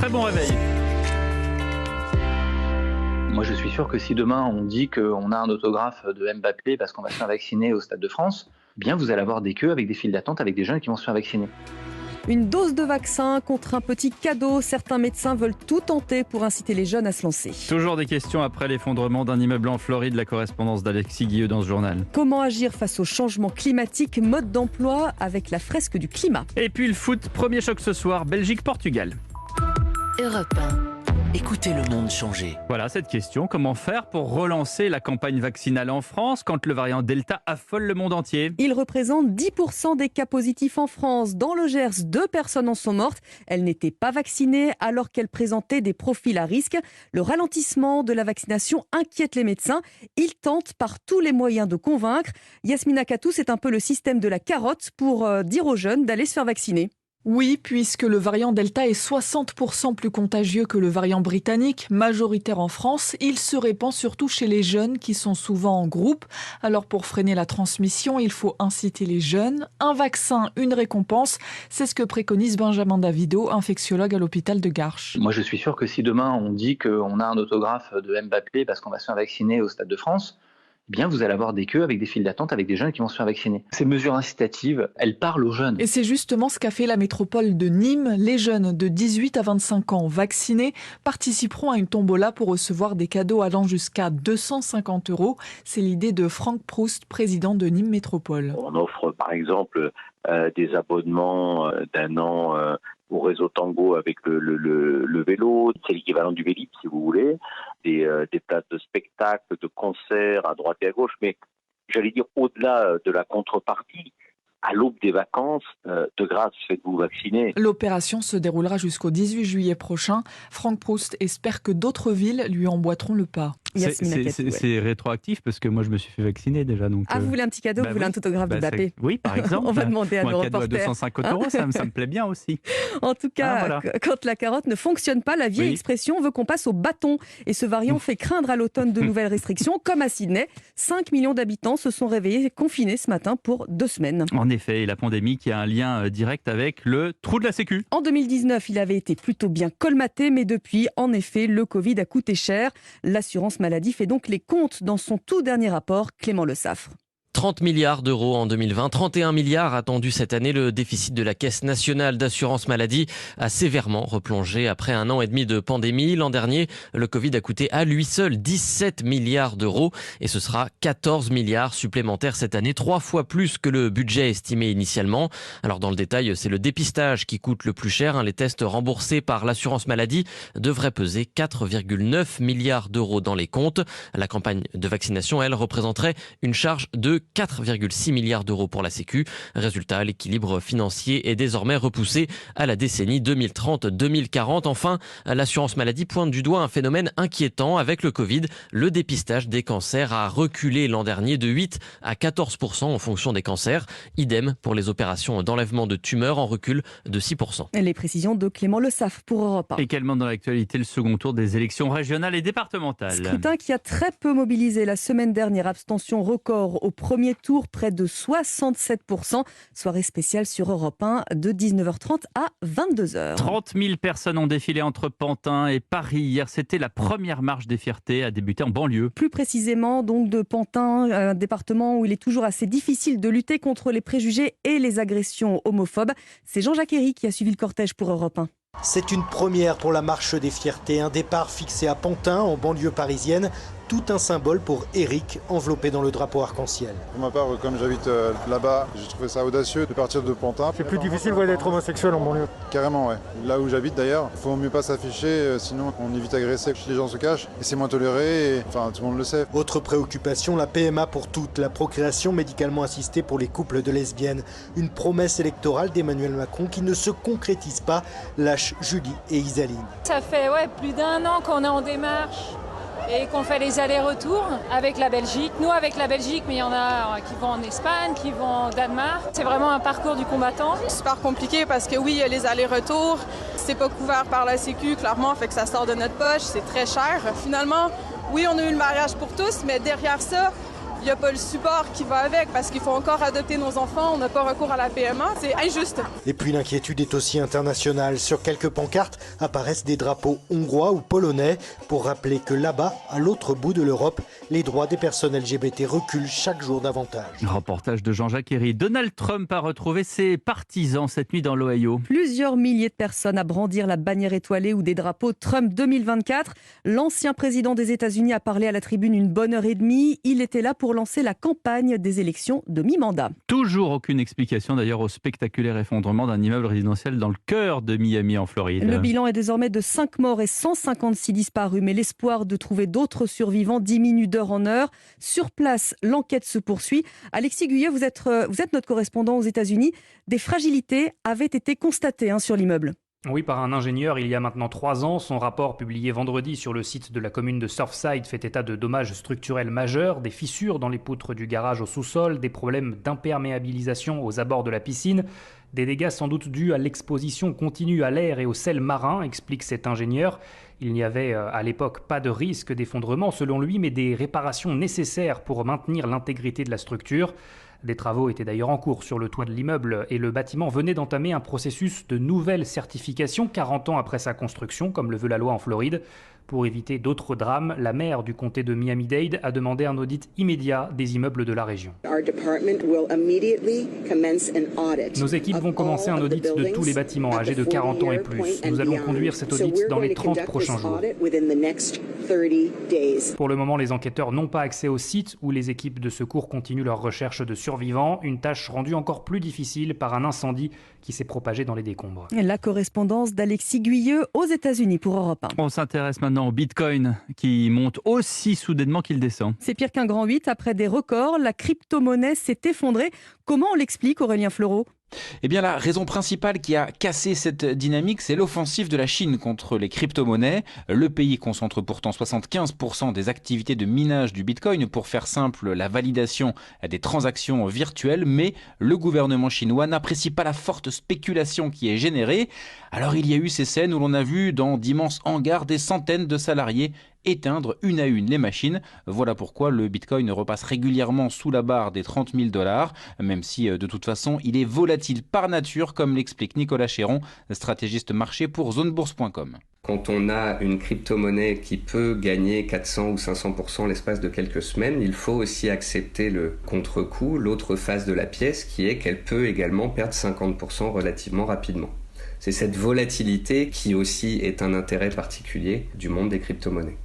Très bon réveil. Moi, je suis sûr que si demain on dit qu'on a un autographe de Mbappé parce qu'on va se faire vacciner au Stade de France, eh bien vous allez avoir des queues avec des files d'attente avec des jeunes qui vont se faire vacciner. Une dose de vaccin contre un petit cadeau. Certains médecins veulent tout tenter pour inciter les jeunes à se lancer. Toujours des questions après l'effondrement d'un immeuble en Floride. La correspondance d'Alexis Guilleux dans ce journal. Comment agir face au changement climatique? Mode d'emploi avec la fresque du climat. Et puis le foot, premier choc ce soir, Belgique-Portugal. Europe 1. Écoutez le monde changer. Voilà cette question, comment faire pour relancer la campagne vaccinale en France quand le variant Delta affole le monde entier? Il représente 10% des cas positifs en France. Dans le Gers, 2 personnes en sont mortes. Elles n'étaient pas vaccinées alors qu'elles présentaient des profils à risque. Le ralentissement de la vaccination inquiète les médecins. Ils tentent par tous les moyens de convaincre. Yasmina Katou, c'est un peu le système de la carotte pour dire aux jeunes d'aller se faire vacciner. Oui, puisque le variant Delta est 60% plus contagieux que le variant britannique, majoritaire en France, il se répand surtout chez les jeunes qui sont souvent en groupe. Alors pour freiner la transmission, il faut inciter les jeunes. Un vaccin, une récompense, c'est ce que préconise Benjamin Davido, infectiologue à l'hôpital de Garches. Moi, je suis sûr que si demain on dit qu'on a un autographe de Mbappé parce qu'on va se faire vacciner au Stade de France, eh bien vous allez avoir des queues avec des files d'attente avec des jeunes qui vont se faire vacciner. Ces mesures incitatives, elles parlent aux jeunes. Et c'est justement ce qu'a fait la métropole de Nîmes. Les jeunes de 18 à 25 ans vaccinés participeront à une tombola pour recevoir des cadeaux allant jusqu'à 250 €. C'est l'idée de Franck Proust, président de Nîmes Métropole. On offre par exemple des abonnements d'un an au réseau Tango avec le vélo, c'est l'équivalent du Vélib si vous voulez, des places de spectacle, de concerts à droite et à gauche, mais j'allais dire au-delà de la contrepartie, à l'aube des vacances, de grâce, faites-vous vacciner. L'opération se déroulera jusqu'au 18 juillet prochain. Franck Proust espère que d'autres villes lui emboîteront le pas. C'est rétroactif parce que moi je me suis fait vacciner déjà. Donc, vous voulez un petit cadeau, vous voulez un autographe de Mbappé? Oui, par exemple. On va demander à nos un cadeau reporters. à 250 €, ça me plaît bien aussi. En tout cas, quand la carotte ne fonctionne pas, la vieille expression veut qu'on passe au bâton. Et ce variant fait craindre à l'automne de nouvelles restrictions, comme à Sydney. 5 millions d'habitants se sont réveillés confinés ce matin pour 2 semaines. En effet, et la pandémie qui a un lien direct avec le trou de la Sécu. En 2019, il avait été plutôt bien colmaté, mais depuis, en effet, le Covid a coûté cher. L'assurance maladie fait donc les comptes dans son tout dernier rapport. Clément Le Saffre. 30 milliards d'euros en 2020, 31 milliards attendus cette année. Le déficit de la Caisse nationale d'assurance maladie a sévèrement replongé après 1 an et demi de pandémie. L'an dernier, le Covid a coûté à lui seul 17 milliards d'euros et ce sera 14 milliards supplémentaires cette année, 3 fois plus que le budget estimé initialement. Alors dans le détail, c'est le dépistage qui coûte le plus cher. Les tests remboursés par l'assurance maladie devraient peser 4,9 milliards d'euros dans les comptes. La campagne de vaccination, elle, représenterait une charge de 4,6 milliards d'euros pour la Sécu. Résultat, l'équilibre financier est désormais repoussé à la décennie 2030-2040. Enfin, l'assurance maladie pointe du doigt un phénomène inquiétant. Avec le Covid, le dépistage des cancers a reculé l'an dernier de 8 à 14% en fonction des cancers. Idem pour les opérations d'enlèvement de tumeurs, en recul de 6%. Les précisions de Clément Le Saffre pour Europe 1. Également dans l'actualité, le second tour des élections régionales et départementales. Scrutin qui a très peu mobilisé la semaine dernière. Abstention record au premier tour, près de 67%. Soirée spéciale sur Europe 1 de 19h30 à 22h. 30 000 personnes ont défilé entre Pantin et Paris hier. C'était la première marche des fiertés à débuter en banlieue. Plus précisément donc de Pantin, un département où il est toujours assez difficile de lutter contre les préjugés et les agressions homophobes. C'est Jean-Jacques Herry qui a suivi le cortège pour Europe 1. C'est une première pour la marche des fiertés. Un départ fixé à Pantin, en banlieue parisienne. Tout un symbole pour Eric, enveloppé dans le drapeau arc-en-ciel. Pour ma part, comme j'habite là-bas, j'ai trouvé ça audacieux de partir de Pantin. C'est plus difficile d'être homosexuel en banlieue. Carrément, ouais. Là où j'habite d'ailleurs, il faut mieux pas s'afficher, sinon on est vite agressé. Les gens se cachent et c'est moins toléré, enfin tout le monde le sait. Autre préoccupation, la PMA pour toutes, la procréation médicalement assistée pour les couples de lesbiennes. Une promesse électorale d'Emmanuel Macron qui ne se concrétise pas, lâche Julie et Isaline. Ça fait plus d'1 an qu'on est en démarche et qu'on fait les allers-retours avec la Belgique. Nous avec la Belgique, mais il y en a qui vont en Espagne, qui vont au Danemark. C'est vraiment un parcours du combattant. Super compliqué parce que oui, il y a les allers-retours. C'est pas couvert par la Sécu, clairement, fait que ça sort de notre poche, c'est très cher. Finalement, oui, on a eu le mariage pour tous, mais derrière ça, il n'y a pas le support qui va avec parce qu'il faut encore adopter nos enfants, on n'a pas recours à la PMA, c'est injuste. Et puis l'inquiétude est aussi internationale. Sur quelques pancartes apparaissent des drapeaux hongrois ou polonais pour rappeler que là-bas, à l'autre bout de l'Europe, les droits des personnes LGBT reculent chaque jour davantage. Reportage de Jean-Jacques Herry. Donald Trump a retrouvé ses partisans cette nuit dans l'Ohio. Plusieurs milliers de personnes à brandir la bannière étoilée ou des drapeaux Trump 2024. L'ancien président des États-Unis a parlé à la tribune une bonne heure et demie. Il était là pour lancer la campagne des élections de mi-mandat. Toujours aucune explication d'ailleurs au spectaculaire effondrement d'un immeuble résidentiel dans le cœur de Miami en Floride. Le bilan est désormais de 5 morts et 156 disparus, mais l'espoir de trouver d'autres survivants diminue d'heure en heure. Sur place, l'enquête se poursuit. Alexis Guyot, vous êtes notre correspondant aux États-Unis. Des fragilités avaient été constatées sur l'immeuble. Oui, par un ingénieur il y a maintenant 3 ans. Son rapport publié vendredi sur le site de la commune de Surfside fait état de dommages structurels majeurs, des fissures dans les poutres du garage au sous-sol, des problèmes d'imperméabilisation aux abords de la piscine, des dégâts sans doute dus à l'exposition continue à l'air et au sel marin, explique cet ingénieur. Il n'y avait à l'époque pas de risque d'effondrement selon lui, mais des réparations nécessaires pour maintenir l'intégrité de la structure. Des travaux étaient d'ailleurs en cours sur le toit de l'immeuble et le bâtiment venait d'entamer un processus de nouvelle certification 40 ans après sa construction, comme le veut la loi en Floride. Pour éviter d'autres drames, la maire du comté de Miami-Dade a demandé un audit immédiat des immeubles de la région. Nos équipes vont commencer un audit de tous les bâtiments âgés de 40 ans et plus. Nous allons conduire cet audit dans les 30 prochains jours. Pour le moment, les enquêteurs n'ont pas accès au site où les équipes de secours continuent leur recherche de survivants, une tâche rendue encore plus difficile par un incendie qui s'est propagé dans les décombres. La correspondance d'Alexis Guyot aux États-Unis pour Europe 1. On s'intéresse maintenant au Bitcoin qui monte aussi soudainement qu'il descend. C'est pire qu'un grand 8. Après des records, la crypto-monnaie s'est effondrée. Comment on l'explique, Aurélien Fleureau ? Eh bien, la raison principale qui a cassé cette dynamique, c'est l'offensive de la Chine contre les crypto-monnaies. Le pays concentre pourtant 75% des activités de minage du Bitcoin, pour faire simple, la validation des transactions virtuelles, mais le gouvernement chinois n'apprécie pas la forte spéculation qui est générée. Alors il y a eu ces scènes où l'on a vu dans d'immenses hangars des centaines de salariés éteindre une à une les machines. Voilà pourquoi le Bitcoin repasse régulièrement sous la barre des 30 000 $, même si de toute façon il est volatile par nature, comme l'explique Nicolas Chéron, stratégiste marché pour zonebourse.com. Quand on a une crypto-monnaie qui peut gagner 400 ou 500% l'espace de quelques semaines, il faut aussi accepter le contre-coup, l'autre face de la pièce, qui est qu'elle peut également perdre 50% relativement rapidement. C'est cette volatilité qui aussi est un intérêt particulier du monde des crypto-monnaies.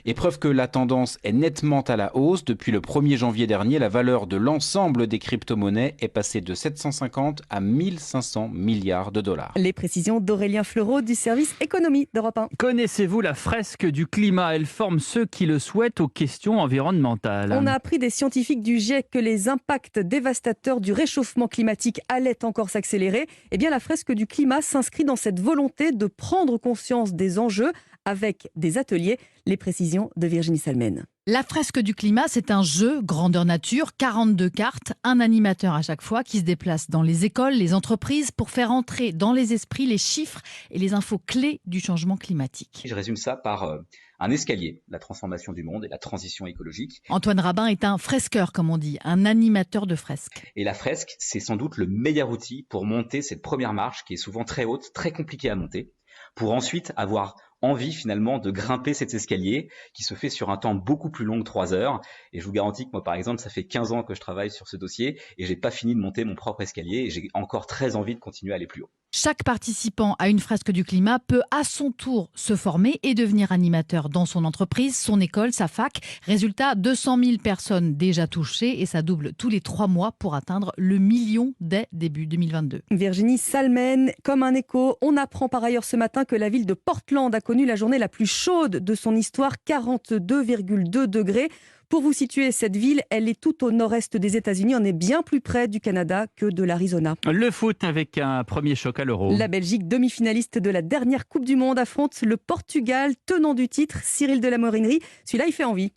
Et preuve que la tendance est nettement à la hausse. Depuis le 1er janvier dernier, la valeur de l'ensemble des crypto-monnaies est passée de 750 à 1500 milliards de $. Les précisions d'Aurélien Fleureau du service économie d'Europe 1. Connaissez-vous la fresque du climat ? Elle forme ceux qui le souhaitent aux questions environnementales. On a appris des scientifiques du GIEC que les impacts dévastateurs du réchauffement climatique allaient encore s'accélérer. Eh bien, la fresque du climat s'inscrit dans cette volonté de prendre conscience des enjeux avec des ateliers. Les précisions de Virginie Salmen. La fresque du climat, c'est un jeu grandeur nature, 42 cartes, un animateur à chaque fois qui se déplace dans les écoles, les entreprises pour faire entrer dans les esprits les chiffres et les infos clés du changement climatique. Je résume ça par un escalier, la transformation du monde et la transition écologique. Antoine Rabin est un fresqueur, comme on dit, un animateur de fresques. Et la fresque, c'est sans doute le meilleur outil pour monter cette première marche qui est souvent très haute, très compliquée à monter, pour ensuite avoir envie finalement de grimper cet escalier qui se fait sur un temps beaucoup plus long que 3 heures. Et je vous garantis que moi, par exemple, ça fait 15 ans que je travaille sur ce dossier et j'ai pas fini de monter mon propre escalier et j'ai encore très envie de continuer à aller plus haut. Chaque participant à une fresque du climat peut à son tour se former et devenir animateur dans son entreprise, son école, sa fac. Résultat, 200 000 personnes déjà touchées et ça double tous les 3 mois pour atteindre le million dès début 2022. Virginie Salmen, comme un écho, on apprend par ailleurs ce matin que la ville de Portland a connu la journée la plus chaude de son histoire, 42,2 degrés. Pour vous situer, cette ville, elle est tout au nord-est des États-Unis. On est bien plus près du Canada que de l'Arizona. Le foot avec un premier choc à l'Euro. La Belgique, demi-finaliste de la dernière Coupe du Monde, affronte le Portugal, tenant du titre, Cyril de la Morinerie. Celui-là, il fait envie.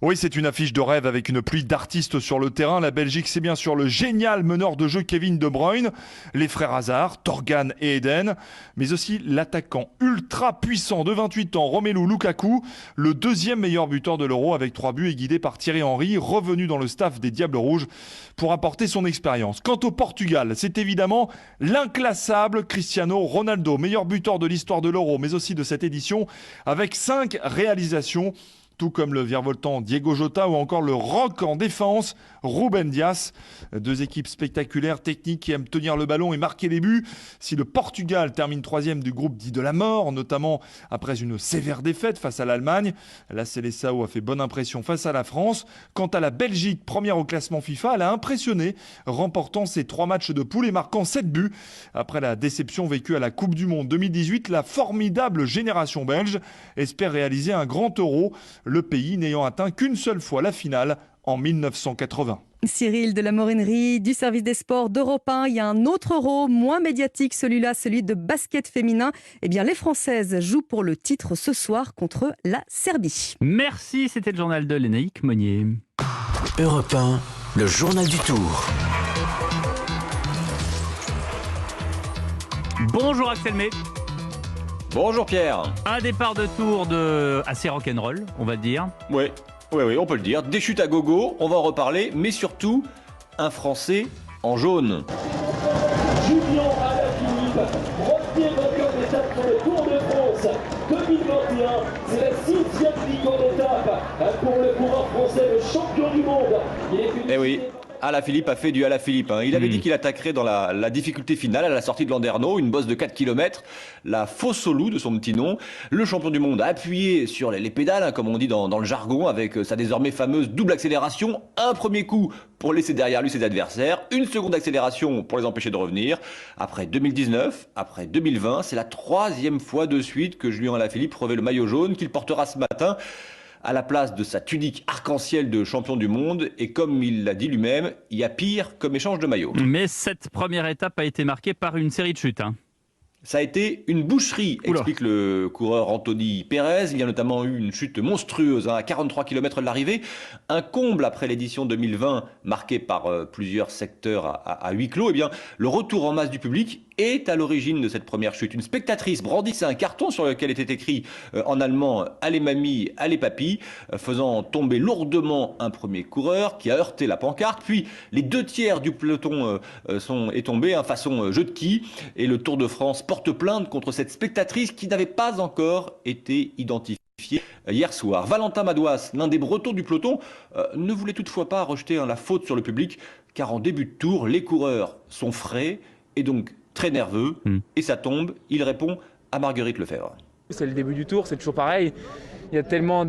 Oui, c'est une affiche de rêve avec une pluie d'artistes sur le terrain. La Belgique, c'est bien sûr le génial meneur de jeu Kevin De Bruyne, les frères Hazard, Torgan et Eden, mais aussi l'attaquant ultra puissant de 28 ans, Romelu Lukaku, le deuxième meilleur buteur de l'Euro avec 3 buts et guidé par Thierry Henry, revenu dans le staff des Diables Rouges pour apporter son expérience. Quant au Portugal, c'est évidemment l'inclassable Cristiano Ronaldo, meilleur buteur de l'histoire de l'Euro, mais aussi de cette édition, avec 5 réalisations, tout comme le virevoltant Diego Jota ou encore le rock en défense Ruben Dias. 2 équipes spectaculaires, techniques, qui aiment tenir le ballon et marquer des buts. Si le Portugal termine 3e du groupe dit de la mort, notamment après une sévère défaite face à l'Allemagne, la Seleção a fait bonne impression face à la France. Quant à la Belgique, première au classement FIFA, elle a impressionné, remportant ses 3 matchs de poule et marquant 7 buts. Après la déception vécue à la Coupe du Monde 2018, la formidable génération belge espère réaliser un grand Euro, le pays n'ayant atteint qu'une seule fois la finale en 1980. Cyril de la Morinerie du service des sports d'Europe 1. Il y a un autre Euro moins médiatique, celui de basket féminin. Eh bien, les Françaises jouent pour le titre ce soir contre la Serbie. Merci, c'était le journal de Lénaïque Monnier. Europe 1, le journal du Tour. Bonjour Axel May. Bonjour Pierre. Un départ de Tour assez rock'n'roll, on va le dire. Oui, on peut le dire. Des chutes à gogo, on va en reparler, mais surtout, un Français en jaune. Julien Alaphilippe, premier vainqueur d'étape sur le Tour de France 2021. C'est la 6e victoire d'étape pour le coureur français, le champion du monde. Eh oui. Alaphilippe a fait du Alaphilippe. Il avait dit qu'il attaquerait dans la difficulté finale à la sortie de Landerneau, une bosse de 4 km, la fausse au loup de son petit nom. Le champion du monde a appuyé sur les pédales, comme on dit dans le jargon, avec sa désormais fameuse double accélération. Un premier coup pour laisser derrière lui ses adversaires, une seconde accélération pour les empêcher de revenir. Après 2019, après 2020, c'est la 3e fois de suite que Julien Alaphilippe revêt le maillot jaune qu'il portera ce matin à la place de sa tunique arc-en-ciel de champion du monde. Et comme il l'a dit lui-même, il y a pire comme échange de maillot. Mais cette première étape a été marquée par une série de chutes. Ça a été une boucherie, explique le coureur Anthony Pérez. Il y a notamment eu une chute monstrueuse à 43 km de l'arrivée. Un comble après l'édition 2020 marquée par plusieurs secteurs à huis clos. Eh bien, le retour en masse du public est à l'origine de cette première chute. Une spectatrice brandissait un carton sur lequel était écrit en allemand « Allez mamie, allez papy », faisant tomber lourdement un premier coureur qui a heurté la pancarte. Puis les 2 tiers du peloton est tombé façon jeu de quilles. Et le Tour de France porte plainte contre cette spectatrice qui n'avait pas encore été identifiée hier soir. Valentin Madouas, l'un des Bretons du peloton, ne voulait toutefois pas rejeter la faute sur le public, car en début de tour, les coureurs sont frais et donc très nerveux, et ça tombe. Il répond à Marguerite Lefebvre. C'est le début du tour, c'est toujours pareil. Il y a tellement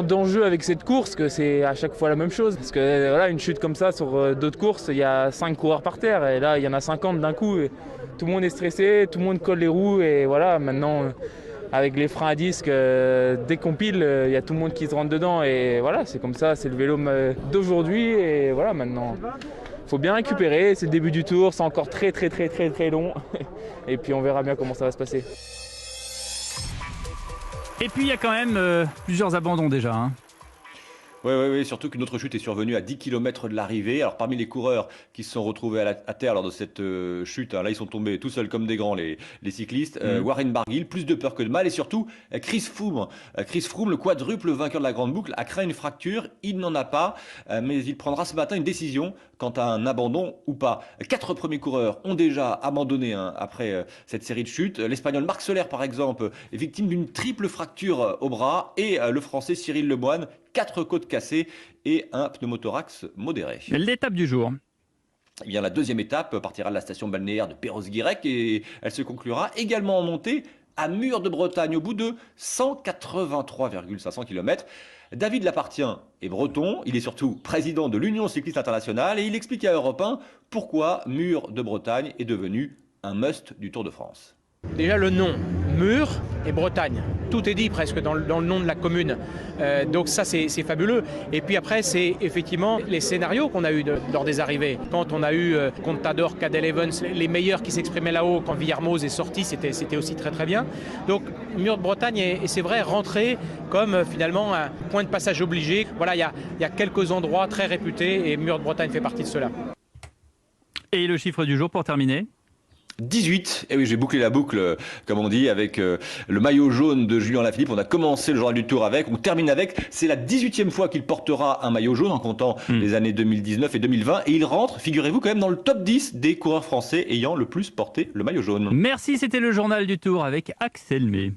d'enjeux avec cette course que c'est à chaque fois la même chose. Parce que voilà, une chute comme ça sur d'autres courses, il y a 5 coureurs par terre et là il y en a 50 d'un coup. Et tout le monde est stressé, tout le monde colle les roues et voilà, maintenant avec les freins à disque, dès qu'on pile, il y a tout le monde qui se rentre dedans et voilà, c'est comme ça, c'est le vélo d'aujourd'hui et voilà maintenant. Faut bien récupérer, c'est le début du tour, c'est encore très long et puis on verra bien comment ça va se passer. Et puis il y a quand même plusieurs abandons déjà. Oui, surtout qu'une autre chute est survenue à 10 km de l'arrivée. Alors parmi les coureurs qui se sont retrouvés à terre lors de cette chute, là ils sont tombés tout seuls comme des grands les cyclistes. Warren Barguil, plus de peur que de mal, et surtout Chris Froome. Chris Froome, le quadruple vainqueur de la Grande Boucle, a craint une fracture. Il n'en a pas, mais il prendra ce matin une décision quant à un abandon ou pas. 4 premiers coureurs ont déjà abandonné après cette série de chutes. L'Espagnol Marc Soler, par exemple, est victime d'une triple fracture au bras, et le Français Cyril Lemoine, 4 côtes cassées et un pneumothorax modéré. L'étape du jour. Eh bien, la 2e étape partira de la station balnéaire de Perros-Guirec et elle se conclura également en montée à Mur de Bretagne au bout de 183,500 km. David Lapartien est breton, il est surtout président de l'Union cycliste internationale et il explique à Europe 1 pourquoi Mur de Bretagne est devenu un must du Tour de France. Déjà le nom, Mur et Bretagne. Tout est dit presque dans le nom de la commune. Donc ça, c'est fabuleux. Et puis après, c'est effectivement les scénarios qu'on a eu lors des arrivées. Quand on a eu Contador, Cadel Evans, les meilleurs qui s'exprimaient là-haut, quand Villarmoz est sorti, c'était aussi très très bien. Donc Mur de Bretagne est, c'est vrai, rentré comme finalement un point de passage obligé. Voilà, il y a quelques endroits très réputés et Mur de Bretagne fait partie de cela. Et le chiffre du jour pour terminer ? 18, et oui, j'ai bouclé la boucle, comme on dit, avec le maillot jaune de Julien Alaphilippe. On a commencé le journal du Tour avec, on termine avec. C'est la 18e fois qu'il portera un maillot jaune en comptant les années 2019 et 2020. Et il rentre, figurez-vous, quand même dans le top 10 des coureurs français ayant le plus porté le maillot jaune. Merci, c'était le journal du Tour avec Axel May.